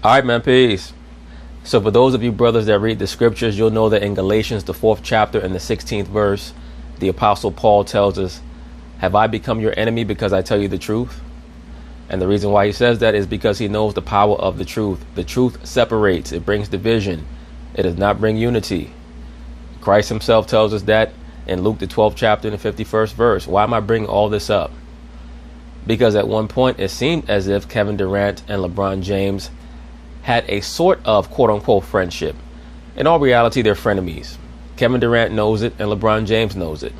All right, man, peace. So for those of you brothers that read the scriptures, you'll know that in Galatians, the 4th chapter and the 16th verse, the Apostle Paul tells us, have I become your enemy because I tell you the truth? And the reason why he says that is because he knows the power of the truth. The truth separates. It brings division. It does not bring unity. Christ himself tells us that in Luke, the 12th chapter and the 51st verse. Why am I bringing all this up? Because at one point it seemed as if Kevin Durant and LeBron James had a sort of quote-unquote friendship. In all reality, they're frenemies. Kevin Durant knows it and LeBron James knows it.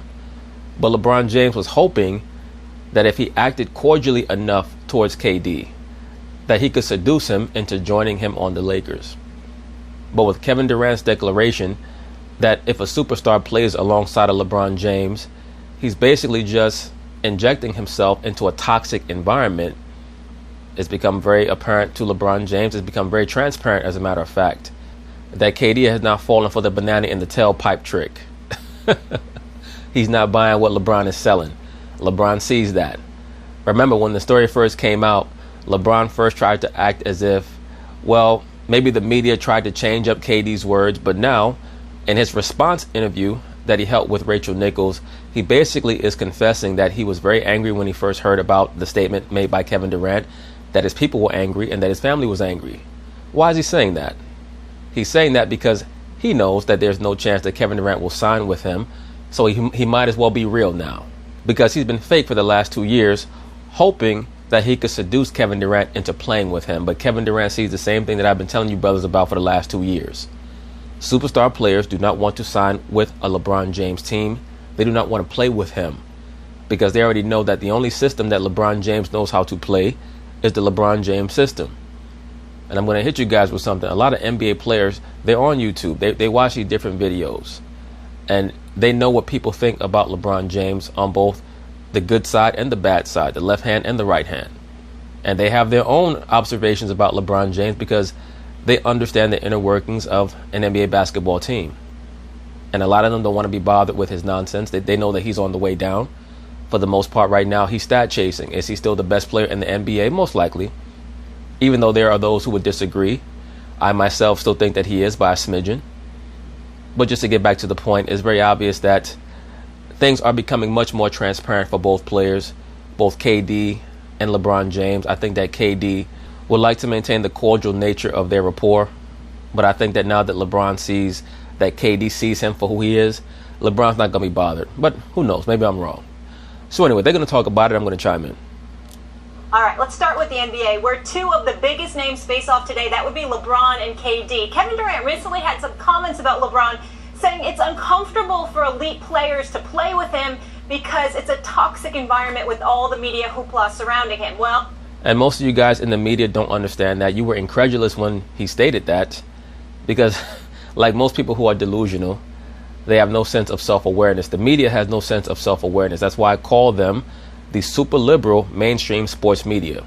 But LeBron James was hoping that if he acted cordially enough towards KD, that he could seduce him into joining him on the Lakers. But with Kevin Durant's declaration that if a superstar plays alongside of LeBron James, he's basically just injecting himself into a toxic environment, it's become very apparent to LeBron James. It's become very transparent, as a matter of fact, that KD has not fallen for the banana in the tailpipe trick. He's not buying what LeBron is selling. LeBron sees that. Remember, when the story first came out, LeBron first tried to act as if, well, maybe the media tried to change up KD's words, but now, in his response interview that he held with Rachel Nichols, he basically is confessing that he was very angry when he first heard about the statement made by Kevin Durant, that his people were angry and that his family was angry. Why is he saying that? He's saying that because he knows that there's no chance that Kevin Durant will sign with him, so he might as well be real now. Because he's been fake for the last 2 years, hoping that he could seduce Kevin Durant into playing with him. But Kevin Durant sees the same thing that I've been telling you brothers about for the last 2 years. Superstar players do not want to sign with a LeBron James team. They do not want to play with him because they already know that the only system that LeBron James knows how to play is the LeBron James system. And I'm going to hit you guys with something. A lot of NBA players, they're on YouTube. They watch these different videos. And they know what people think about LeBron James on both the good side and the bad side, the left hand and the right hand. And they have their own observations about LeBron James because they understand the inner workings of an NBA basketball team. And a lot of them don't want to be bothered with his nonsense. They know that he's on the way down. For the most part right now, he's stat chasing. Is he still the best player in the NBA? Most likely. Even though there are those who would disagree. I myself still think that he is by a smidgen. But just to get back to the point, it's very obvious that things are becoming much more transparent for both players, both KD and LeBron James. I think that KD would like to maintain the cordial nature of their rapport. But I think that now that LeBron sees that KD sees him for who he is, LeBron's not going to be bothered. But who knows? Maybe I'm wrong. So anyway, they're going to talk about it. I'm going to chime in. All right, let's start with the NBA, where two of the biggest names face off today. That would be LeBron and KD. Kevin Durant recently had some comments about LeBron, saying it's uncomfortable for elite players to play with him because it's a toxic environment with all the media hoopla surrounding him. Well, and most of you guys in the media don't understand that. You were incredulous when he stated that because, like most people who are delusional, they have no sense of self-awareness. The media has no sense of self-awareness. That's why I call them the super liberal mainstream sports media.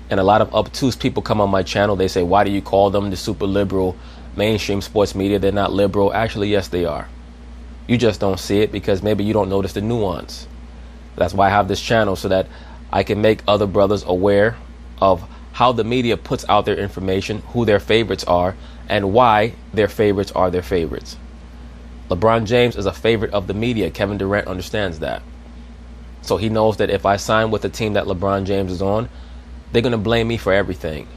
And a lot of obtuse people come on my channel. They say, why do you call them the super liberal mainstream sports media? They're not liberal. Actually, yes, they are. You just don't see it because maybe you don't notice the nuance. That's why I have this channel, so that I can make other brothers aware of how the media puts out their information, who their favorites are, and why their favorites are their favorites. LeBron James is a favorite of the media. Kevin Durant understands that. So he knows that if I sign with a team that LeBron James is on, they're going to blame me for everything.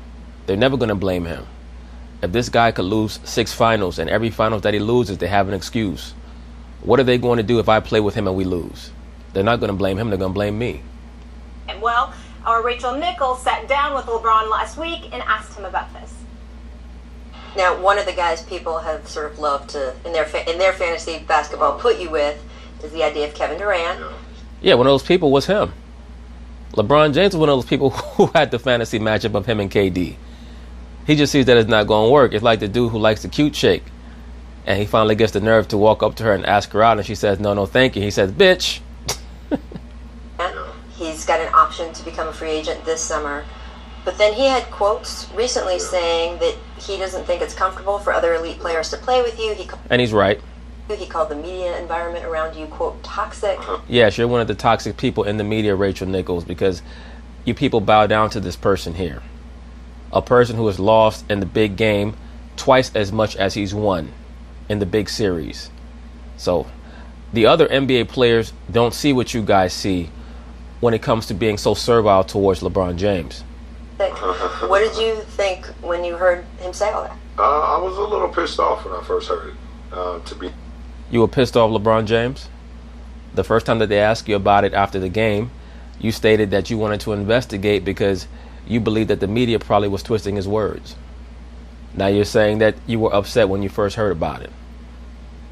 They're never going to blame him. If this guy could lose 6 finals and every finals that he loses, they have an excuse. What are they going to do if I play with him and we lose? They're not going to blame him. They're going to blame me. And well, our Rachel Nichols sat down with LeBron last week and asked him about this. Now, one of the guys people have sort of loved to, in their fantasy basketball, put you with is the idea of Kevin Durant. Yeah, one of those people was him. LeBron James was one of those people who had the fantasy matchup of him and KD. He just sees that it's not going to work. It's like the dude who likes the cute chick. And he finally gets the nerve to walk up to her and ask her out. And she says, no, thank you. He says, bitch. He's got an option to become a free agent this summer. But then he had quotes recently saying that he doesn't think it's comfortable for other elite players to play with you. And he's right. He called the media environment around you, quote, toxic. Yes, you're one of the toxic people in the media, Rachel Nichols, because you people bow down to this person here. a person who has lost in the big game twice as much as he's won in the big series. So the other NBA players don't see what you guys see when it comes to being so servile towards LeBron James. What did you think when you heard him say all that? I was a little pissed off when I first heard it. You were pissed off LeBron James? The first time that they asked you about it after the game, you stated that you wanted to investigate because you believed that the media probably was twisting his words. Now you're saying that you were upset when you first heard about it.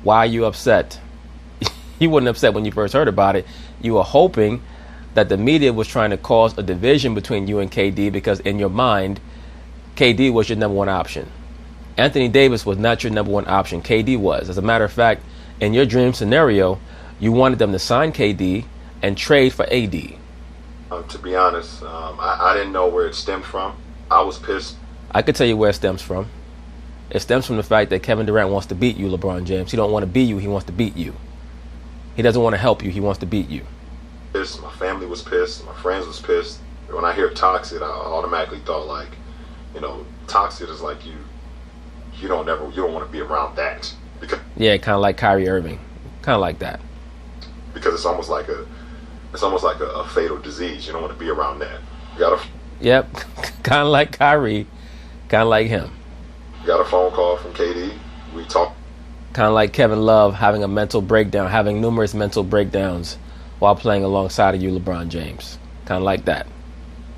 Why are you upset? You weren't upset when you first heard about it. You were hoping that the media was trying to cause a division between you and KD because in your mind, KD was your number one option. Anthony Davis was not your number one option. KD was. As a matter of fact, in your dream scenario, you wanted them to sign KD and trade for AD. To be honest, I didn't know where it stemmed from. I was pissed. I could tell you where it stems from. It stems from the fact that Kevin Durant wants to beat you, LeBron James. He don't want to be you. He wants to beat you. He doesn't want to help you. He wants to beat you. My family was pissed. My friends was pissed. When I hear toxic, I automatically thought like, toxic is like you don't want to be around that. Because yeah, kind of like Kyrie Irving, kind of like that. Because it's almost like a fatal disease. You don't want to be around that. Yep, kind of like Kyrie, kind of like him. Got a phone call from KD. We talked. Kind of like Kevin Love having a mental breakdown, having numerous mental breakdowns while playing alongside of you, LeBron James. Kind of like that.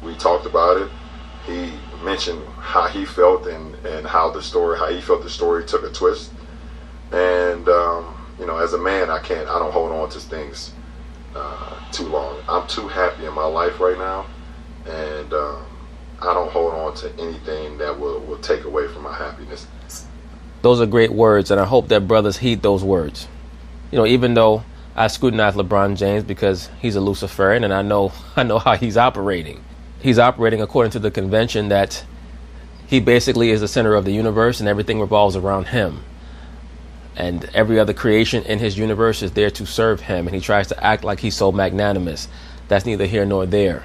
We talked about it. He mentioned how he felt and how he felt the story took a twist. And as a man, I don't hold on to things too long. I'm too happy in my life right now, and I don't hold on to anything that will take away from my happiness. Those are great words, and I hope that brothers heed those words. Even though I scrutinize LeBron James because he's a Luciferian, and I know how he's operating. He's operating according to the convention that he basically is the center of the universe and everything revolves around him. And every other creation in his universe is there to serve him, and he tries to act like he's so magnanimous. That's neither here nor there.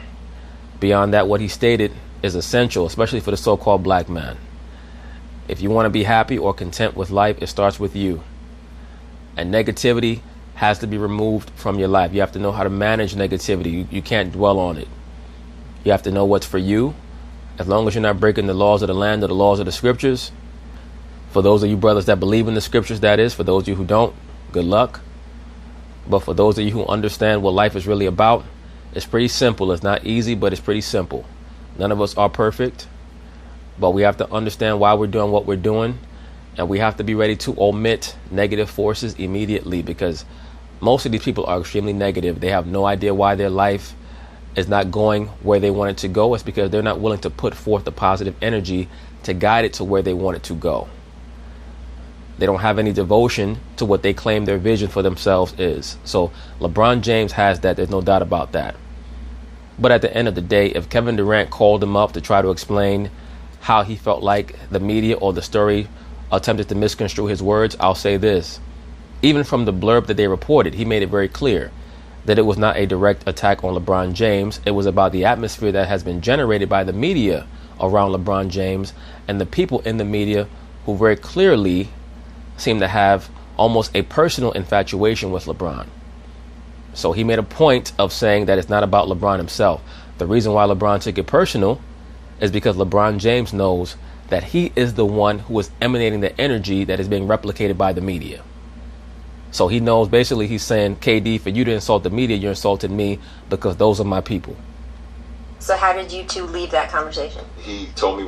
Beyond that, what he stated is essential, especially for the so-called black man. If you want to be happy or content with life, it starts with you. And negativity has to be removed from your life. You have to know how to manage negativity. You can't dwell on it. You have to know what's for you. As long as you're not breaking the laws of the land or the laws of the scriptures. For those of you brothers that believe in the scriptures, that is. For those of you who don't, good luck. But for those of you who understand what life is really about, it's pretty simple. It's not easy, but it's pretty simple. None of us are perfect. But we have to understand why we're doing what we're doing. And we have to be ready to omit negative forces immediately, because most of these people are extremely negative. They have no idea why their life is not going where they want it to go. It's because they're not willing to put forth the positive energy to guide it to where they want it to go. They don't have any devotion to what they claim their vision for themselves is. So LeBron James has that. There's no doubt about that. But at the end of the day, if Kevin Durant called him up to try to explain how he felt like the media or the story attempted to misconstrue his words, I'll say this. Even from the blurb that they reported, he made it very clear that it was not a direct attack on LeBron James. It was about the atmosphere that has been generated by the media around LeBron James and the people in the media who very clearly seem to have almost a personal infatuation with LeBron. So he made a point of saying that it's not about LeBron himself. The reason why LeBron took it personal is because LeBron James knows that he is the one who is emanating the energy that is being replicated by the media. So he knows, basically he's saying, KD, for you to insult the media, you're insulting me because those are my people. So how did you two leave that conversation? He told me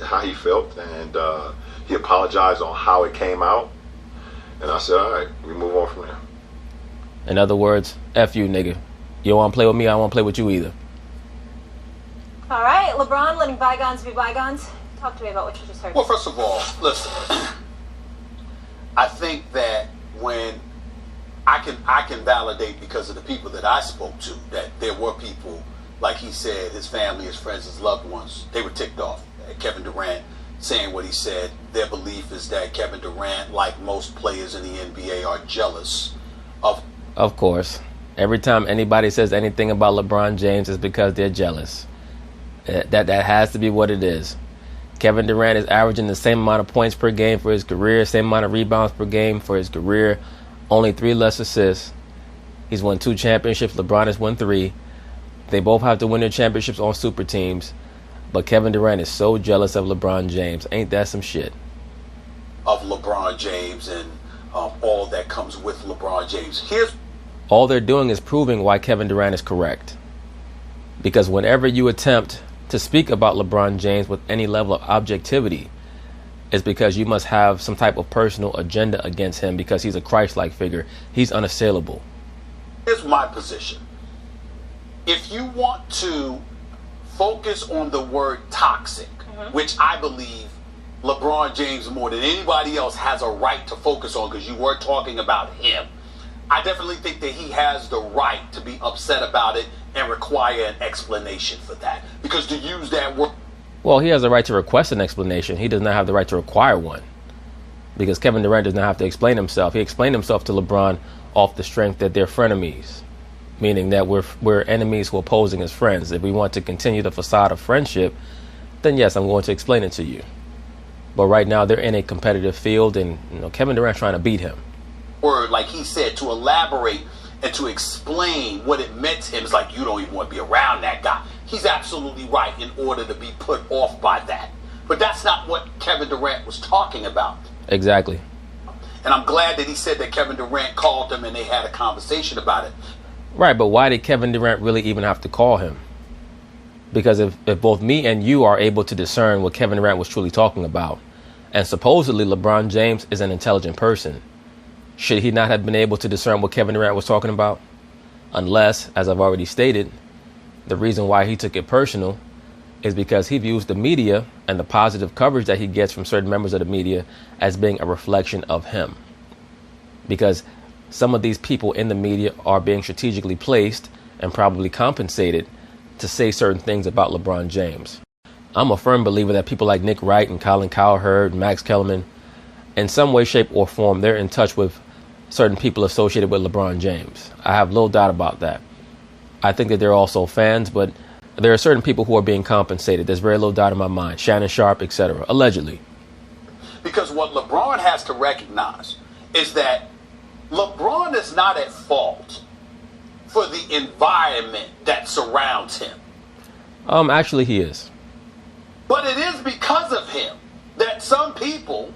how he felt, and he apologized on how it came out. And I said, all right, we move on from there. In other words, F you, nigga. You don't want to play with me, I don't want to play with you either. All right, LeBron, letting bygones be bygones. Talk to me about what you just heard. Well, first of all, listen. I think that when I can validate, because of the people that I spoke to, that there were people, like he said, his family, his friends, his loved ones, they were ticked off at Kevin Durant saying what he said. Their belief is that Kevin Durant, like most players in the NBA, are jealous of. Of course. Every time anybody says anything about LeBron James, it's because they're jealous. That has to be what it is. Kevin Durant is averaging the same amount of points per game for his career, same amount of rebounds per game for his career, only 3 less assists. He's won 2 championships. LeBron has won 3. They both have to win their championships on super teams. But Kevin Durant is so jealous of LeBron James. Ain't that some shit? Of LeBron James and all that comes with LeBron James. All they're doing is proving why Kevin Durant is correct. Because whenever you attempt to speak about LeBron James with any level of objectivity, it's because you must have some type of personal agenda against him because he's a Christ-like figure. He's unassailable. Here's my position. If you want to focus on the word toxic, which I believe LeBron James more than anybody else has a right to focus on, because you were talking about him, I definitely think that he has the right to be upset about it and require an explanation for that. Because to use that word... Well, he has the right to request an explanation. He does not have the right to require one. Because Kevin Durant does not have to explain himself. He explained himself to LeBron off the strength that they're frenemies. Meaning that we're enemies who are posing as friends. If we want to continue the facade of friendship, then yes, I'm going to explain it to you. But right now, they're in a competitive field, and Kevin Durant's trying to beat him. Word, like he said, to elaborate and to explain what it meant to him. It's like, you don't even want to be around that guy. He's absolutely right in order to be put off by that. But that's not what Kevin Durant was talking about. Exactly. And I'm glad that he said that Kevin Durant called him and they had a conversation about it. Right, but why did Kevin Durant really even have to call him? Because if both me and you are able to discern what Kevin Durant was truly talking about, and supposedly LeBron James is an intelligent person, should he not have been able to discern what Kevin Durant was talking about? Unless, as I've already stated, the reason why he took it personal is because he views the media and the positive coverage that he gets from certain members of the media as being a reflection of him. Because some of these people in the media are being strategically placed and probably compensated to say certain things about LeBron James. I'm a firm believer that people like Nick Wright and Colin Cowherd and Max Kellerman, in some way, shape, or form, they're in touch with certain people associated with LeBron James. I have little doubt about that. I think that they're also fans, but there are certain people who are being compensated. There's very little doubt in my mind. Shannon Sharp, etc. Allegedly. Because what LeBron has to recognize is that LeBron is not at fault for the environment that surrounds him. Actually, he is. But it is because of him that some people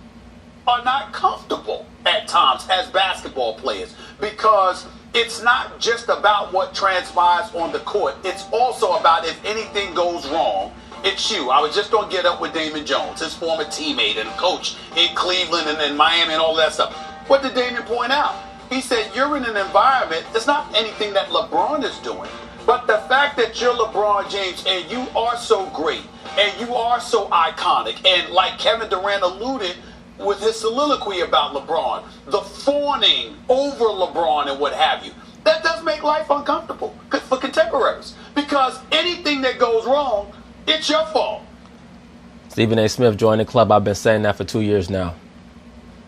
are not comfortable at times as basketball players, because it's not just about what transpires on the court. It's also about if anything goes wrong, it's you. I was just going to get up with Damon Jones, his former teammate and coach in Cleveland and in Miami and all that stuff. What did Damon point out? He said, you're in an environment, it's not anything that LeBron is doing, but the fact that you're LeBron James and you are so great and you are so iconic, and like Kevin Durant alluded with his soliloquy about LeBron, the fawning over LeBron and what have you, that does make life uncomfortable for contemporaries, because anything that goes wrong, it's your fault. Stephen A. Smith joined the club. I've been saying that for 2 years now.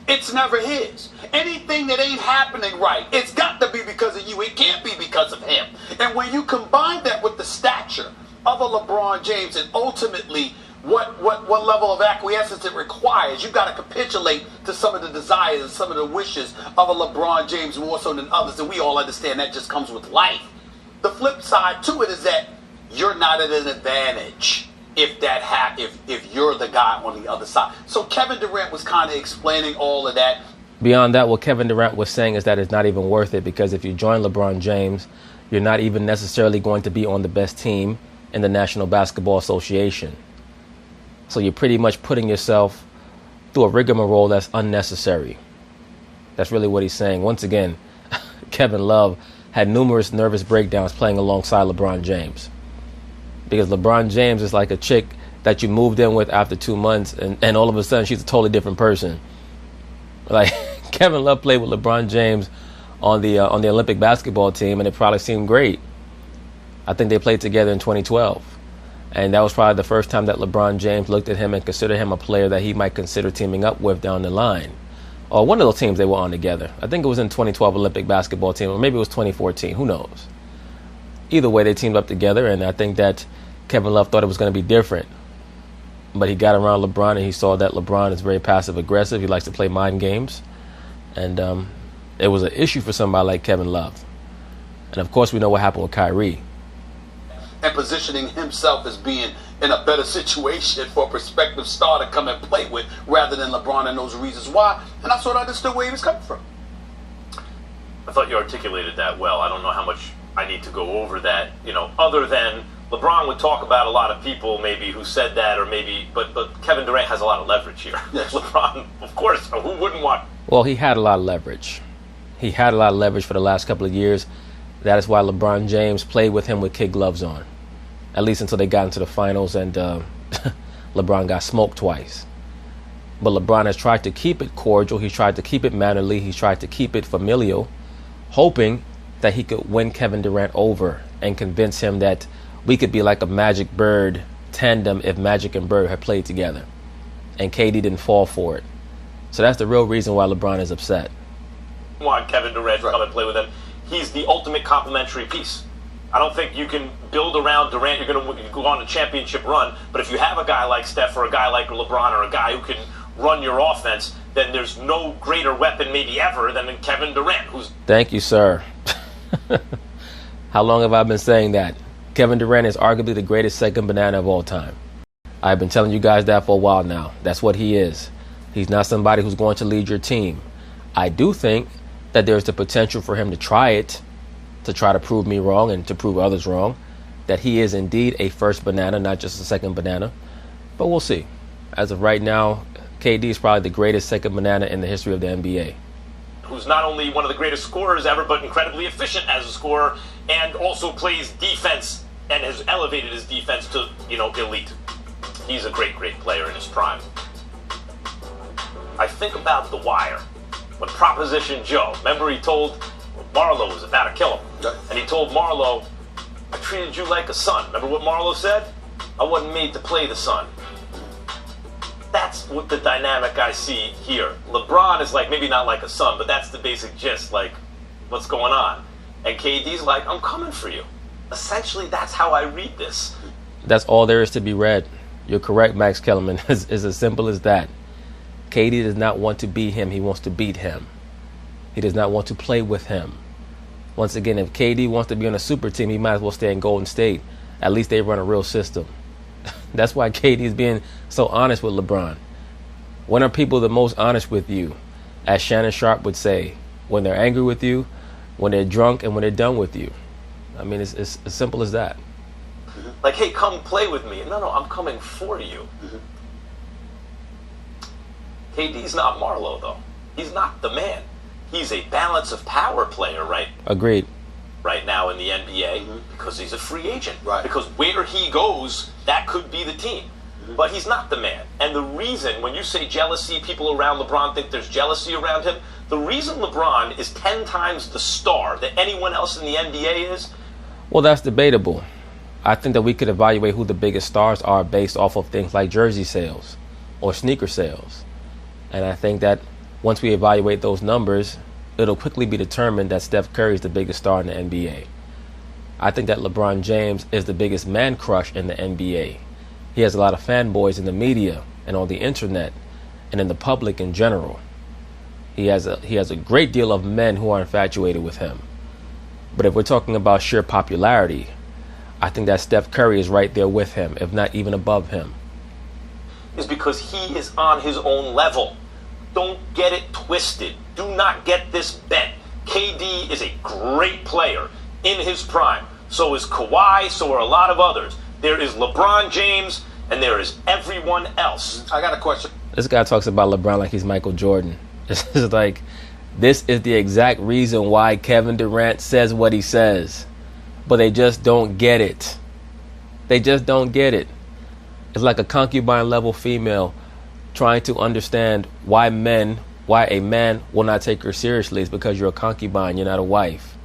It's never his. Anything that ain't happening right, it's got to be because of you. It can't be because of him. And when you combine that with the stature of a LeBron James and ultimately what level of acquiescence it requires, you've got to capitulate to some of the desires and some of the wishes of a LeBron James more so than others. And we all understand that just comes with life. The flip side to it is that you're not at an advantage if you're the guy on the other side. So Kevin Durant was kind of explaining all of that. Beyond that, what Kevin Durant was saying is that it's not even worth it, because if you join LeBron James, you're not even necessarily going to be on the best team in the National Basketball Association. So you're pretty much putting yourself through a rigmarole that's unnecessary. That's really what he's saying. Once again, Kevin Love had numerous nervous breakdowns playing alongside LeBron James. Because LeBron James is like a chick that you moved in with after 2 months, and all of a sudden she's a totally different person. Like, Kevin Love played with LeBron James on the Olympic basketball team, and it probably seemed great. I think they played together in 2012. And that was probably the first time that LeBron James looked at him and considered him a player that he might consider teaming up with down the line. Or one of those teams they were on together. I think it was in 2012 Olympic basketball team, or maybe it was 2014. Who knows? Either way, they teamed up together, and I think that Kevin Love thought it was going to be different. but he got around LeBron and he saw that LeBron is very passive aggressive. He likes to play mind games, and it was an issue for somebody like Kevin Love. And of course, we know what happened with Kyrie. And positioning himself as being in a better situation for a prospective star to come and play with, rather than LeBron and those reasons why. And I sort of understood where he was coming from. I thought you articulated that well. I don't know how much I need to go over that, other than LeBron would talk about a lot of people maybe who said that, or maybe, but Kevin Durant has a lot of leverage here. Yes. LeBron, of course, who wouldn't want? Well, he had a lot of leverage. He had a lot of leverage for the last couple of years. That is why LeBron James played with him with kid gloves on, at least until they got into the finals and LeBron got smoked twice. But LeBron has tried to keep it cordial. He's tried to keep it mannerly. He's tried to keep it familial, hoping that he could win Kevin Durant over and convince him that we could be like a Magic Bird tandem if Magic and Bird had played together. And KD didn't fall for it. So that's the real reason why LeBron is upset. Want Kevin Durant to come and play with him. He's the ultimate complementary piece. I don't think you can build around Durant. You're going to go on a championship run. But if you have a guy like Steph or a guy like LeBron or a guy who can run your offense, then there's no greater weapon maybe ever than Kevin Durant. Thank you, sir. How long have I been saying that? Kevin Durant is arguably the greatest second banana of all time. I've been telling you guys that for a while now. That's what he is. He's not somebody who's going to lead your team. I do think that there's the potential for him to try it, to try to prove me wrong and to prove others wrong, that he is indeed a first banana, not just a second banana. But we'll see. As of right now, KD is probably the greatest second banana in the history of the NBA. Who's not only one of the greatest scorers ever, but incredibly efficient as a scorer, and also plays defense and has elevated his defense to, elite. He's a great, great player in his prime. I think about The Wire. When Proposition Joe, remember he told Marlo was about to kill him. Yeah. And he told Marlo, I treated you like a son. Remember what Marlo said? I wasn't made to play the son. That's what the dynamic I see here. LeBron is like, maybe not like a son, but that's the basic gist, like, what's going on? And KD's like, I'm coming for you. Essentially, that's how I read this. That's all there is to be read. You're correct, Max Kellerman. It's as simple as that. KD does not want to be him. He wants to beat him. He does not want to play with him. Once again, if KD wants to be on a super team, he might as well stay in Golden State. At least they run a real system. That's why KD is being so honest with LeBron. When are people the most honest with you? As Shannon Sharp would say, when they're angry with you, when they're drunk, and when they're done with you. I mean, it's as simple as that. Like, hey, come play with me. No, I'm coming for you. KD's not Marlo, though. He's not the man. He's a balance of power player, right? Agreed. Right now in the NBA, because he's a free agent. Right. Because where he goes, that could be the team. But he's not the man. And the reason, when you say jealousy, people around LeBron think there's jealousy around him, the reason LeBron is 10 times the star that anyone else in the NBA is. Well, that's debatable. I think that we could evaluate who the biggest stars are based off of things like jersey sales or sneaker sales. And I think that once we evaluate those numbers, it'll quickly be determined that Steph Curry is the biggest star in the NBA. I think that LeBron James is the biggest man crush in the NBA. He has a lot of fanboys in the media and on the internet and in the public in general. He has a great deal of men who are infatuated with him. But if we're talking about sheer popularity, I think that Steph Curry is right there with him, if not even above him. Is because he is on his own level. Don't get it twisted. Do not get this bent. KD is a great player in his prime. So is Kawhi, so are a lot of others. There is LeBron James, and there is everyone else. I got a question. This guy talks about LeBron like he's Michael Jordan. It's like, this is the exact reason why Kevin Durant says what he says. But they just don't get it. They just don't get it. It's like a concubine-level female trying to understand why a man will not take her seriously. It's because you're a concubine, you're not a wife.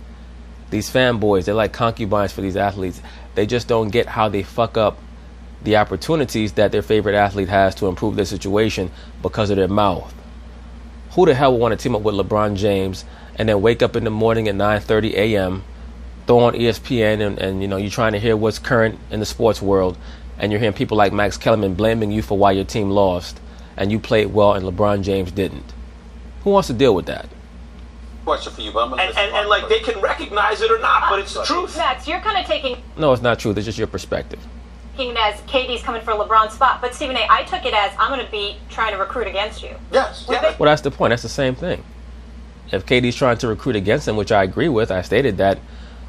These fanboys, they're like concubines for these athletes. They just don't get how they fuck up the opportunities that their favorite athlete has to improve their situation because of their mouth. Who the hell would want to team up with LeBron James and then wake up in the morning at 9:30 a.m., throw on ESPN and you're trying to hear what's current in the sports world, and you're hearing people like Max Kellerman blaming you for why your team lost, and you played well and LeBron James didn't. Who wants to deal with that? Question for you, but I'm gonna And like, they can recognize it or not, but it's the truth. Max, you're kind of taking No, it's not truth. It's just your perspective. it as KD's coming for LeBron's spot, but Stephen A., I took it as I'm going to be trying to recruit against you. Yes. Well, that's the point. That's the same thing. If KD's trying to recruit against him, which I agree with, I stated that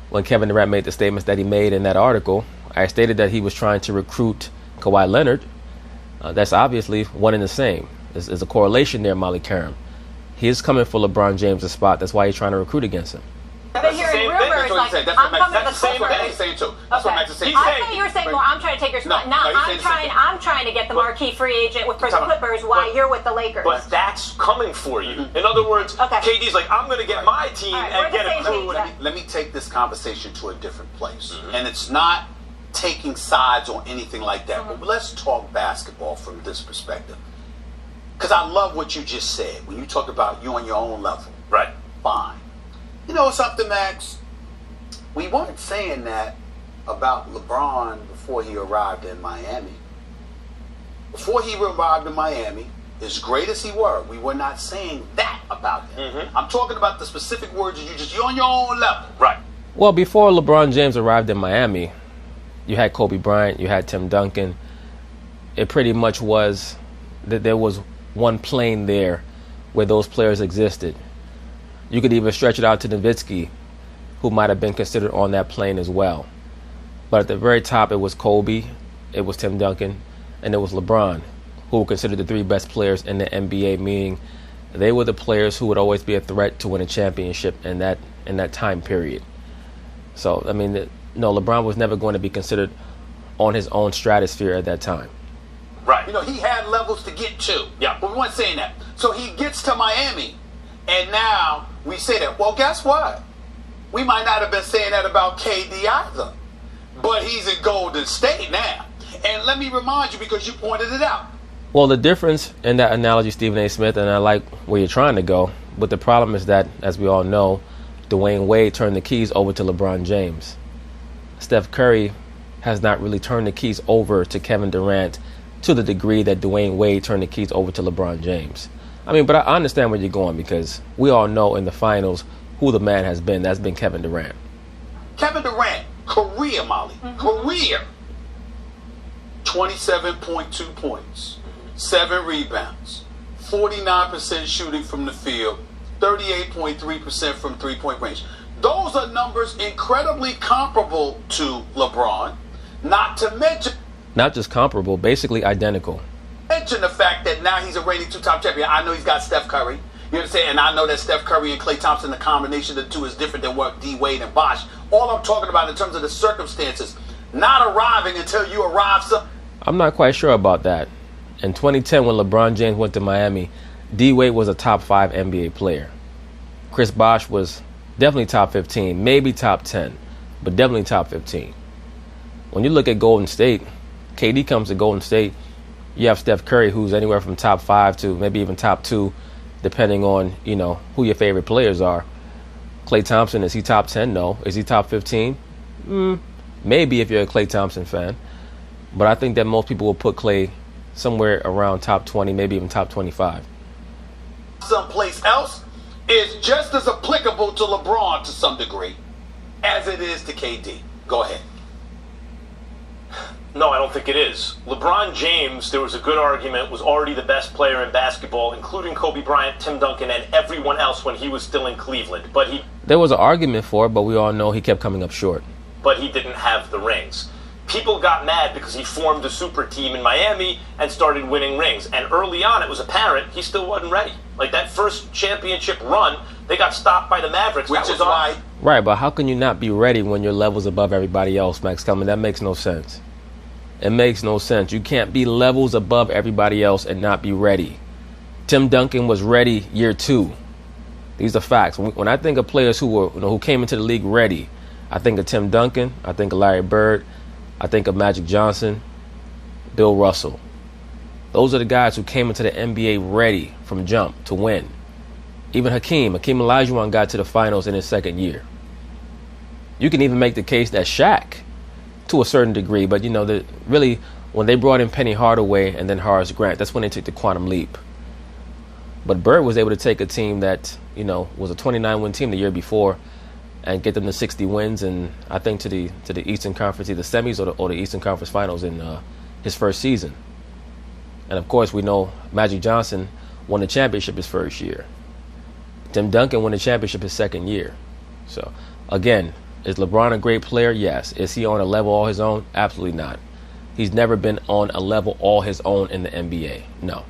when Kevin Durant made the statements that he made in that article, I stated that he was trying to recruit Kawhi Leonard. That's obviously one and the same. There's a correlation there, Molly Karam. He is coming for LeBron James' spot. That's why he's trying to recruit against him. I've been hearing rumors like, I'm coming to the same Clippers. thing he's saying too. That's what Max is saying. I thought you were saying more. I'm trying to take your spot. No, I'm trying to get the marquee free agent for the Clippers while you're with the Lakers. But that's coming for you. In other words, KD's like, I'm going to get my team and get it through. Let me take this conversation to a different place. And it's not taking sides or anything like that. But let's talk basketball from this perspective. Because I love what you just said when you talk about you on your own level. Right. Fine. You know something, Max? We weren't saying that about LeBron before he arrived in Miami. Before he arrived in Miami, as great as he were, we were not saying that about him. I'm talking about the specific words you're on your own level. Right. Well, before LeBron James arrived in Miami, you had Kobe Bryant, you had Tim Duncan. It pretty much was that there was one plane there where those players existed. You could even stretch it out to Nowitzki, who might have been considered on that plane as well. But at the very top, it was Kobe, it was Tim Duncan, and it was LeBron, who were considered the three best players in the NBA, meaning they were the players who would always be a threat to win a championship in that time period. So, I mean, no, LeBron was never going to be considered on his own stratosphere at that time. Right. You know, he had levels to get to. Yeah. But we weren't saying that. So he gets to Miami, and now we say that. Well, guess what? We might not have been saying that about KD either. But he's in Golden State now. And let me remind you, because you pointed it out. Well, the difference in that analogy, Stephen A. Smith, and I like where you're trying to go, but the problem is that, as we all know, Dwayne Wade turned the keys over to LeBron James. Steph Curry has not really turned the keys over to Kevin Durant to the degree that Dwayne Wade turned the keys over to LeBron James. I mean, but I understand where you're going, because we all know in the finals who the man has been. That's been Kevin Durant. Kevin Durant, career, Molly, career. 27.2 points, 7 rebounds, 49% shooting from the field, 38.3% from three-point range. Those are numbers incredibly comparable to LeBron, not to mention... Not just comparable, basically identical. Mention the fact that now he's a reigning two-time champion. I know he's got Steph Curry. You know what I'm saying? And I know that Steph Curry and Klay Thompson, the combination of the two is different than what D. Wade and Bosh. All I'm talking about in terms of the circumstances, not arriving until you arrive. I'm not quite sure about that. In 2010, when LeBron James went to Miami, D. Wade was a top 5 NBA player. Chris Bosh was definitely top 15, maybe top 10, but definitely top 15. When you look at Golden State, KD comes to Golden State, you have Steph Curry, who's anywhere from top 5 to maybe even top 2, depending on, you know, who your favorite players are. Klay Thompson, is he top 10? No. Is he top 15? Maybe if you're a Klay Thompson fan. But I think that most people will put Klay somewhere around top 20, maybe even top 25. Someplace else is just as applicable to LeBron to some degree as it is to KD. Go ahead. No, I don't think it is. LeBron James, there was a good argument, was already the best player in basketball, including Kobe Bryant, Tim Duncan, and everyone else when he was still in Cleveland. There was an argument for it, but we all know he kept coming up short. But he didn't have the rings. People got mad because he formed a super team in Miami and started winning rings. And early on, it was apparent he still wasn't ready. Like that first championship run, they got stopped by the Mavericks. Which is why... Right, but how can you not be ready when your level's above everybody else, Max Kellerman? That makes no sense. It makes no sense. You can't be levels above everybody else and not be ready. Tim Duncan was ready year 2. These are facts. When I think of players who came into the league ready, I think of Tim Duncan, I think of Larry Bird, I think of Magic Johnson, Bill Russell. Those are the guys who came into the NBA ready from jump to win. Even Hakeem Olajuwon got to the finals in his second year. You can even make the case that Shaq, to a certain degree, but you know, really when they brought in Penny Hardaway and then Horace Grant, that's when they took the quantum leap. But Bird was able to take a team that, was a 29-win team the year before and get them to 60 wins, and I think to the Eastern Conference, either semis or the Eastern Conference Finals in his first season. And of course, we know Magic Johnson won the championship his first year. Tim Duncan won the championship his second year. So, again, is LeBron a great player? Yes. Is he on a level all his own? Absolutely not. He's never been on a level all his own in the NBA. No.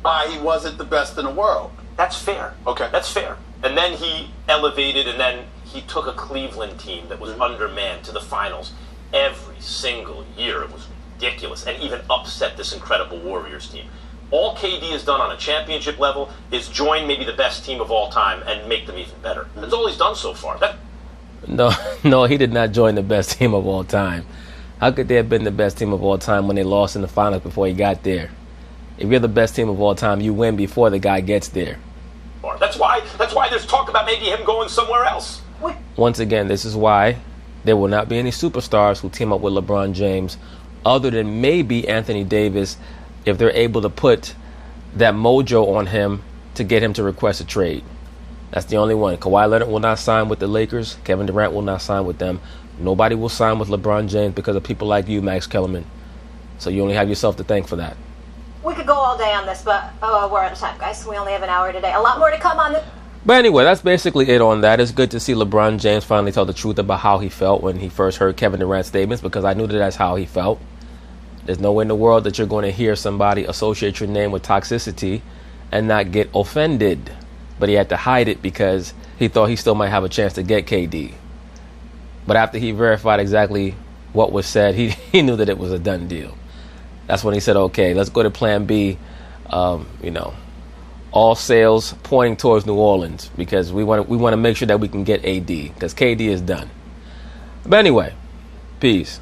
Why he wasn't the best in the world. That's fair. Okay. That's fair. And then he elevated, and then he took a Cleveland team that was undermanned to the finals every single year. It was ridiculous, and even upset this incredible Warriors team. All KD has done on a championship level is join maybe the best team of all time and make them even better. That's all he's done so far. No, he did not join the best team of all time. How could they have been the best team of all time when they lost in the finals before he got there? If you're the best team of all time, you win before the guy gets there. That's why there's talk about maybe him going somewhere else. Once again, this is why there will not be any superstars who team up with LeBron James other than maybe Anthony Davis if they're able to put that mojo on him to get him to request a trade. That's the only one. Kawhi Leonard will not sign with the Lakers. Kevin Durant will not sign with them. Nobody will sign with LeBron James because of people like you, Max Kellerman. So you only have yourself to thank for that. We could go all day on this, but we're out of time, guys. We only have an hour today. A lot more to come on this. But anyway, that's basically it on that. It's good to see LeBron James finally tell the truth about how he felt when he first heard Kevin Durant's statements, because I knew that that's how he felt. There's no way in the world that you're going to hear somebody associate your name with toxicity and not get offended. But he had to hide it because he thought he still might have a chance to get KD. But after he verified exactly what was said, he knew that it was a done deal. That's when he said, okay, let's go to plan B, all sails pointing towards New Orleans, because we want to make sure that we can get AD, because KD is done. But anyway, peace.